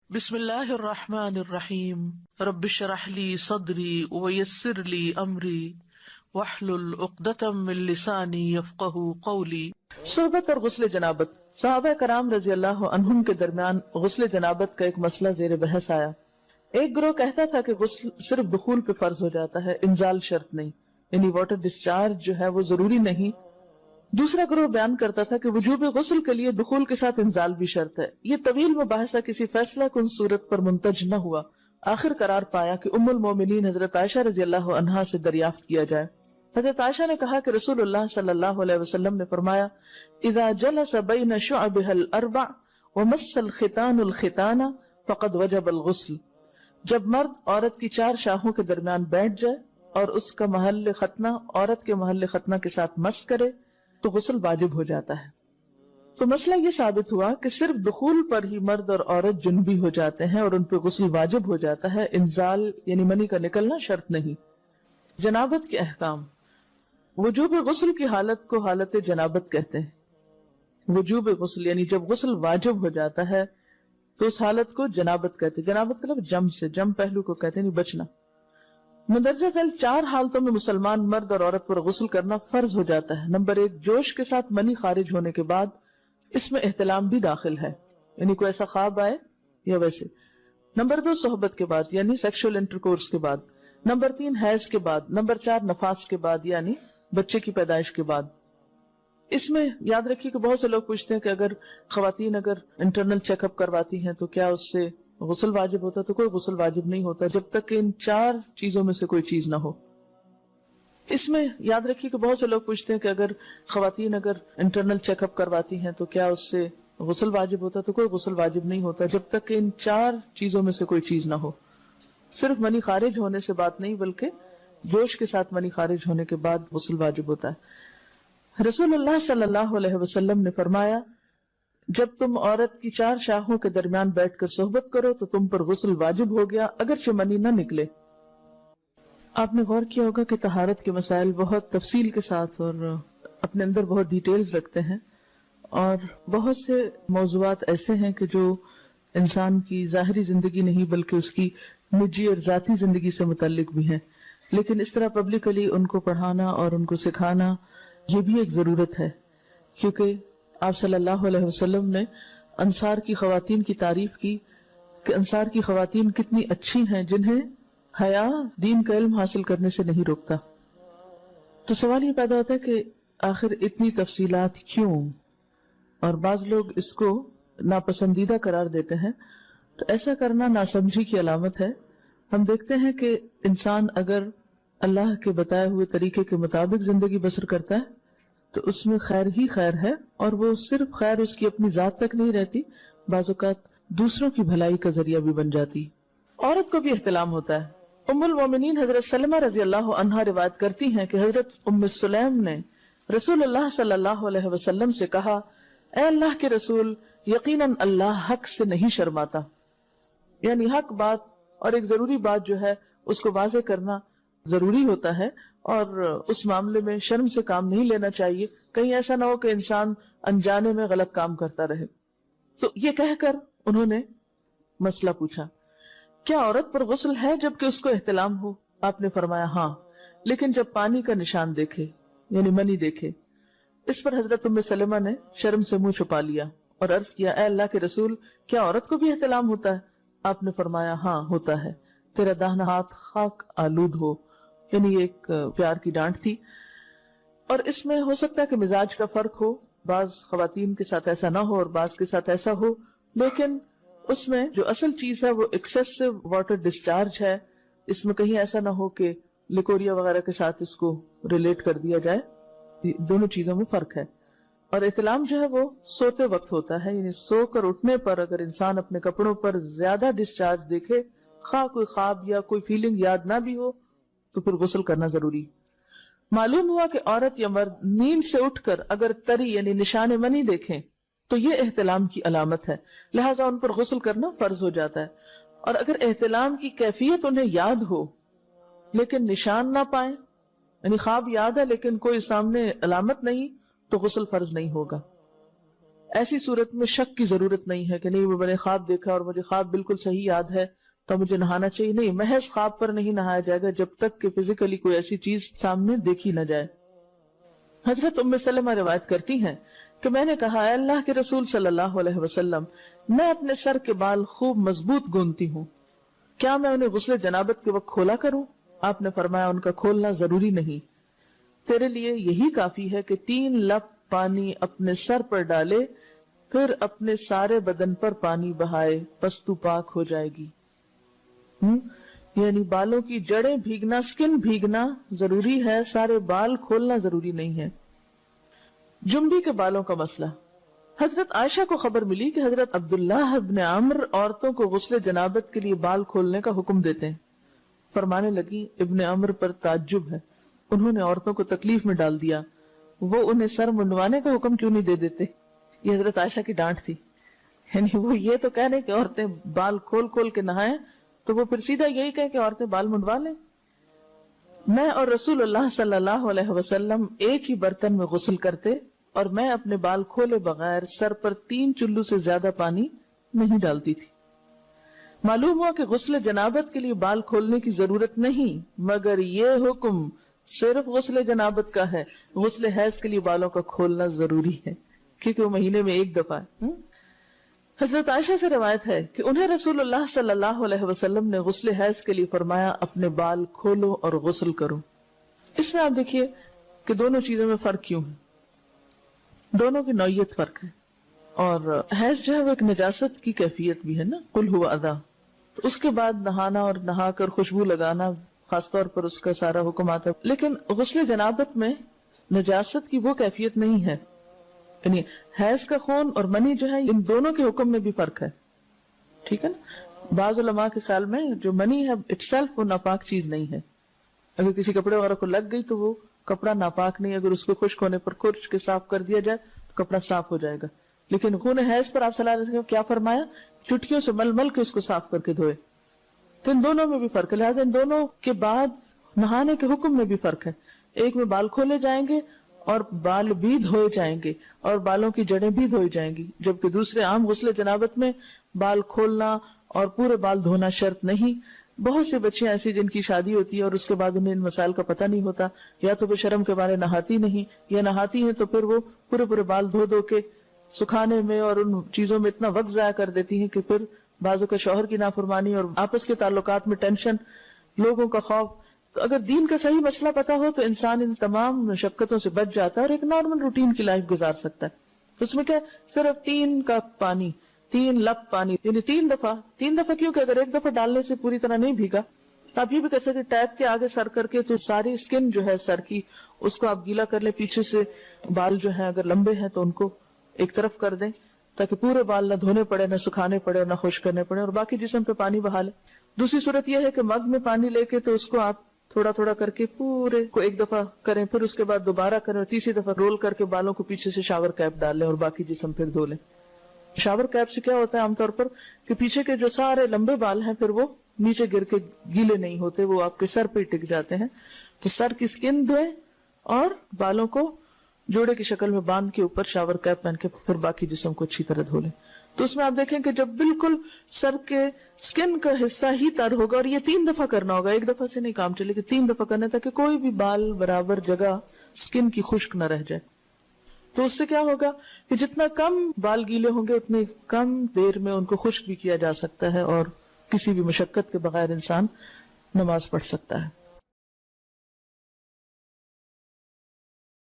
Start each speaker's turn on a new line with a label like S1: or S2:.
S1: بسم اللہ الرحمن الرحیم رب اشرح لی صدری ویسر لی امری واحلل عقدۃ من لسانی یفقہوا قولی۔ صحبت اور غسل جنابت۔ صحابہ کرام رضی اللہ عنہم کے درمیان غسل جنابت کا ایک مسئلہ زیر بحث آیا۔ ایک گروہ کہتا تھا کہ غسل صرف دخول پہ فرض ہو جاتا ہے، انزال شرط نہیں، یعنی واٹر ڈسچارج جو ہے وہ ضروری نہیں۔ دوسرا گروہ بیان کرتا تھا کہ وجوب غسل کے لیے دخول کے ساتھ انزال بھی شرط ہے۔ یہ طویل مباحثہ کسی فیصلہ کن صورت پر منتج نہ ہوا۔ آخر قرار پایا کہ ام المومنین حضرت عائشہ رضی اللہ عنہا سے دریافت کیا جائے۔ حضرت عائشہ نے کہا کہ رسول اللہ صلی اللہ علیہ وسلم نے فرمایا، اذا جلس بین شعبها الاربع ومس الختان الختان فقد وجب الغسل۔ جب مرد عورت کی چار شاخوں کے درمیان بیٹھ جائے اور اس کا محل ختنہ عورت کے محل ختنہ کے ساتھ مس کرے تو غسل واجب ہو جاتا ہے۔ تو مسئلہ یہ ثابت ہوا کہ صرف دخول پر ہی مرد اور عورت جنبی ہو جاتے ہیں اور ان پہ غسل واجب ہو جاتا ہے، انزال یعنی منی کا نکلنا شرط نہیں۔ جنابت کے احکام۔ وجوب غسل کی حالت کو حالت جنابت کہتے ہیں۔ وجوب غسل یعنی جب غسل واجب ہو جاتا ہے تو اس حالت کو جنابت کہتے ہیں۔ جنابت کا لفظ جم سے، جم پہلو کو کہتے ہیں، بچنا۔ مندرجہ ذیل چار حالتوں میں مسلمان مرد اور عورت پر غسل کرنا فرض ہو جاتا ہے۔ نمبر 1، جوش کے ساتھ منی خارج ہونے کے بعد، اس میں احتلام بھی داخل ہے، یعنی کوئی ایسا خواب آئے یا ویسے۔ نمبر 2، صحبت کے بعد یعنی سیکشول انٹرکورس کے بعد۔ نمبر 3، حیض کے بعد۔ نمبر 4، نفاس کے بعد یعنی بچے کی پیدائش کے بعد۔ اس میں یاد رکھیے کہ بہت سے لوگ پوچھتے ہیں کہ اگر خواتین انٹرنل چیک اپ کرواتی ہیں تو کیا اس سے غسل واجب ہوتا ہے؟ تو کوئی غسل واجب نہیں ہوتا جب تک کہ ان چار چیزوں میں سے کوئی چیز نہ ہو۔ اس میں یاد رکھیے کہ بہت سے لوگ پوچھتے ہیں کہ اگر خواتین انٹرنل چیک اپ کرواتی ہیں تو کیا اس سے غسل واجب ہوتا ہے؟ تو کوئی غسل واجب نہیں ہوتا جب تک کہ ان چار چیزوں میں سے کوئی چیز نہ ہو۔ صرف منی خارج ہونے سے بات نہیں، بلکہ جوش کے ساتھ منی خارج ہونے کے بعد غسل واجب ہوتا ہے۔ رسول اللہ صلی اللہ علیہ وسلم نے فرمایا، جب تم عورت کی چار شاخوں کے درمیان بیٹھ کر صحبت کرو تو تم پر غسل واجب ہو گیا اگرچہ منی نہ نکلے۔ آپ نے غور کیا ہوگا کہ طہارت کے مسائل بہت تفصیل کے ساتھ اور اپنے اندر بہت ڈیٹیلز رکھتے ہیں، اور بہت سے موضوعات ایسے ہیں کہ جو انسان کی ظاہری زندگی نہیں بلکہ اس کی نجی اور ذاتی زندگی سے متعلق بھی ہیں، لیکن اس طرح پبلکلی ان کو پڑھانا اور ان کو سکھانا یہ بھی ایک ضرورت ہے، کیونکہ آپ صلی اللہ علیہ وسلم نے انصار کی خواتین کی تعریف کی کہ انصار کی خواتین کتنی اچھی ہیں جنہیں حیا دین کا علم حاصل کرنے سے نہیں روکتا۔ تو سوال یہ پیدا ہوتا ہے کہ آخر اتنی تفصیلات کیوں؟ اور بعض لوگ اس کو ناپسندیدہ قرار دیتے ہیں، تو ایسا کرنا ناسمجھی کی علامت ہے۔ ہم دیکھتے ہیں کہ انسان اگر اللہ کے بتائے ہوئے طریقے کے مطابق زندگی بسر کرتا ہے تو اس میں خیر ہی خیر ہے، اور وہ صرف خیر اس کی اپنی ذات تک نہیں رہتی، بعض اوقات دوسروں کی بھلائی کا ذریعہ بھی بن جاتی۔ عورت کو بھی احتلام ہوتا ہے۔ ام المومنین حضرت سلمہ رضی اللہ عنہا روایت کرتی ہیں کہ حضرت ام سلیم نے رسول اللہ صلی اللہ علیہ وسلم سے کہا، اے اللہ کے رسول، یقیناً اللہ حق سے نہیں شرماتا، یعنی حق بات اور ایک ضروری بات جو ہے اس کو واضح کرنا ضروری ہوتا ہے، اور اس معاملے میں شرم سے کام نہیں لینا چاہیے، کہیں ایسا نہ ہو کہ انسان انجانے میں غلط کام کرتا رہے۔ تو یہ کہہ کر انہوں نے مسئلہ پوچھا، کیا عورت پر غسل ہے جبکہ اس کو احتلام ہو؟ آپ نے فرمایا ہاں، لیکن جب پانی کا نشان دیکھے یعنی منی دیکھے۔ اس پر حضرت ام سلمہ نے شرم سے منہ چھپا لیا اور عرض کیا، اے اللہ کے رسول، کیا عورت کو بھی احتلام ہوتا ہے؟ آپ نے فرمایا ہاں ہوتا ہے، تیرا داہنا ہاتھ خاک آلود ہو، یعنی ایک پیار کی ڈانٹ تھی۔ اور اس میں ہو سکتا ہے کہ مزاج کا فرق ہو، بعض خواتین کے ساتھ ایسا نہ ہو اور بعض کے ساتھ ایسا ہو، لیکن اس میں جو اصل چیز ہے وہ ایکسیسو واٹر ڈسچارج ہے۔ اس میں کہیں ایسا نہ ہو کہ لیکوریا وغیرہ کے ساتھ اس کو ریلیٹ کر دیا جائے، دونوں چیزوں میں فرق ہے۔ اور احتلام جو ہے وہ سوتے وقت ہوتا ہے، یعنی سو کر اٹھنے پر اگر انسان اپنے کپڑوں پر زیادہ ڈسچارج دیکھے، خواہ کوئی خواب یا کوئی فیلنگ یاد نہ بھی ہو، تو پھر غسل کرنا ضروری۔ معلوم ہوا کہ عورت یا مرد نیند سے اٹھ کر اگر تری یعنی نشان منی دیکھیں تو یہ احتلام کی علامت ہے، لہٰذا ان پر غسل کرنا فرض ہو جاتا ہے۔ اور اگر احتلام کی کیفیت انہیں یاد ہو لیکن نشان نہ پائیں، یعنی خواب یاد ہے لیکن کوئی سامنے علامت نہیں، تو غسل فرض نہیں ہوگا۔ ایسی صورت میں شک کی ضرورت نہیں ہے کہ نہیں میں نے خواب دیکھا اور مجھے خواب بالکل صحیح یاد ہے تو مجھے نہانا چاہیے. نہیں، محض خواب پر نہیں نہایا جائے گا جب تک کہ فزیکلی کوئی ایسی چیز سامنے دیکھی نہ جائے. حضرت ام سلمہ روایت کرتی ہیں کہ میں نے کہا اے اللہ کے رسول صلی اللہ علیہ وسلم، میں اپنے سر کے بال خوب مضبوط گوندتی ہوں، کیا میں انہیں غسل جنابت کے وقت کھولا کروں؟ آپ نے فرمایا ان کا کھولنا ضروری نہیں، تیرے لیے یہی کافی ہے کہ 3 لپ پانی اپنے سر پر ڈالے، پھر اپنے سارے بدن پر پانی بہائے، پس تو پاک ہو جائے گی. یعنی بالوں کی جڑیں بھیگنا، سکن بھیگنا ضروری ہے، سارے بال کھولنا ضروری نہیں ہے. جنبی کے بالوں کا مسئلہ. حضرت عائشہ کو خبر ملی کہ حضرت عبداللہ ابن عمر عورتوں کو غسل جنابت کے لیے بال کھولنے کا حکم دیتے ہیں. فرمانے لگی ابن عمر پر تعجب ہے، انہوں نے عورتوں کو تکلیف میں ڈال دیا، وہ انہیں سر منڈوانے کا حکم کیوں نہیں دے دیتے؟ یہ حضرت عائشہ کی ڈانٹ تھی. یعنی وہ یہ تو کہنے کہ عورتیں بال کھول کھول کے نہائیں تو وہ پھر سیدھا یہی کہیں کہ عورتیں بال منڈوا لیں. میں اور رسول اللہ صلی اللہ علیہ وسلم ایک ہی برتن میں غسل کرتے اور میں اپنے بال کھولے بغیر سر پر 3 چلو سے زیادہ پانی نہیں ڈالتی تھی. معلوم ہوا کہ غسل جنابت کے لیے بال کھولنے کی ضرورت نہیں، مگر یہ حکم صرف غسل جنابت کا ہے. غسل حیض کے لیے بالوں کا کھولنا ضروری ہے کیونکہ وہ مہینے میں ایک دفعہ ہے. حضرت عائشہ سے روایت ہے کہ انہیں رسول اللہ صلی اللہ علیہ وسلم نے غسل حیض کے لیے فرمایا اپنے بال کھولو اور غسل کرو. اس میں آپ دیکھیے کہ دونوں چیزوں میں فرق کیوں ہے، دونوں کی نوعیت فرق ہے. اور حیض جو ہے وہ ایک نجاست کی کیفیت بھی ہے نا، قل ہوا اذی، تو اس کے بعد نہانا اور نہا کر خوشبو لگانا خاص طور پر اس کا سارا حکم آتا ہے. لیکن غسل جنابت میں نجاست کی وہ کیفیت نہیں ہے. یعنی حیض کا خون اور منی جو ہے ان دونوں کے حکم میں بھی فرق ہے، ٹھیک ہے نا. بعض علماء کے خیال میں جو منی ہے اٹسیلف وہ ناپاک چیز نہیں ہے. اگر کسی کپڑے وغیرہ کو لگ گئی تو وہ کپڑا ناپاک نہیں، اگر اس کو خشک ہونے پر کھرچ کے صاف کر دیا جائے تو کپڑا صاف ہو جائے گا. لیکن خون حیض پر آپ صلی اللہ علیہ وسلم کیا فرمایا؟ چٹکیوں سے مل مل کے اس کو صاف کر کے دھوئے. تو ان دونوں میں بھی فرق ہے، لہٰذا ان دونوں کے بعد نہانے کے حکم میں بھی فرق ہے. ایک میں بال کھولے جائیں گے اور بال بھی دھوئے جائیں گے اور بالوں کی جڑیں بھی دھوئی جائیں گی، جبکہ دوسرے عام غسل جنابت میں بال کھولنا اور پورے بال دھونا شرط نہیں. بہت سی بچیاں ایسی جن کی شادی ہوتی ہے اور اس کے بعد انہیں ان مسائل کا پتہ نہیں ہوتا، یا تو وہ شرم کے بارے نہاتی نہیں، یا نہاتی ہیں تو پھر وہ پورے بال دھو دھو کے سکھانے میں اور ان چیزوں میں اتنا وقت ضائع کر دیتی ہیں کہ پھر بعضوں کا شوہر کی نافرمانی اور آپس کے تعلقات میں ٹینشن، لوگوں کا خوف. تو اگر دین کا صحیح مسئلہ پتا ہو تو انسان ان تمام مشقتوں سے بچ جاتا ہے اور ایک نارمل روٹین کی لائف گزار سکتا ہے. تو اس میں کیا صرف 3 کپ پانی، 3 لپ پانی، یعنی 3 دفعہ کیونکہ اگر ایک دفعہ ڈالنے سے پوری طرح نہیں بھیگا تو آپ یہ بھی کر سکتے ٹیپ کے آگے سر کر کے تو ساری اسکن جو ہے سر کی اس کو آپ گیلا کر لیں، پیچھے سے بال جو ہیں اگر لمبے ہیں تو ان کو ایک طرف کر دیں تاکہ پورے بال نہ دھونے پڑے، نہ سکھانے پڑے اور نہ خشک کرنے پڑے، اور باقی جسم پہ پانی بہا لیں. دوسری صورت یہ ہے کہ مگ میں پانی لے کے تو اس کو آپ تھوڑا تھوڑا کر کے پورے کو ایک دفعہ کریں، پھر اس کے بعد دوبارہ کریں اور تیسری دفعہ رول کر کے بالوں کو پیچھے سے شاور کیپ ڈال لیں اور باقی جسم پھر دھو لیں. شاور کیپ سے کیا ہوتا ہے عام طور پر کہ پیچھے کے جو سارے لمبے بال ہیں پھر وہ نیچے گر کے گیلے نہیں ہوتے، وہ آپ کے سر پہ ٹک جاتے ہیں. تو سر کی اسکن دھوئیں اور بالوں کو جوڑے کی شکل میں باندھ کے اوپر شاور کیپ پہن کے پھر باقی جسم کو اچھی طرح دھو لیں. تو اس میں آپ دیکھیں کہ جب بالکل سر کے سکن کا حصہ ہی تر ہوگا، اور یہ 3 دفعہ کرنا ہوگا، ایک دفعہ سے نہیں کام چلے کہ 3 دفعہ کرنا تاکہ کوئی بھی بال برابر جگہ سکن کی خشک نہ رہ جائے. تو اس سے کیا ہوگا کہ جتنا کم بال گیلے ہوں گے اتنے کم دیر میں ان کو خشک بھی کیا جا سکتا ہے اور کسی بھی مشقت کے بغیر انسان نماز پڑھ سکتا ہے.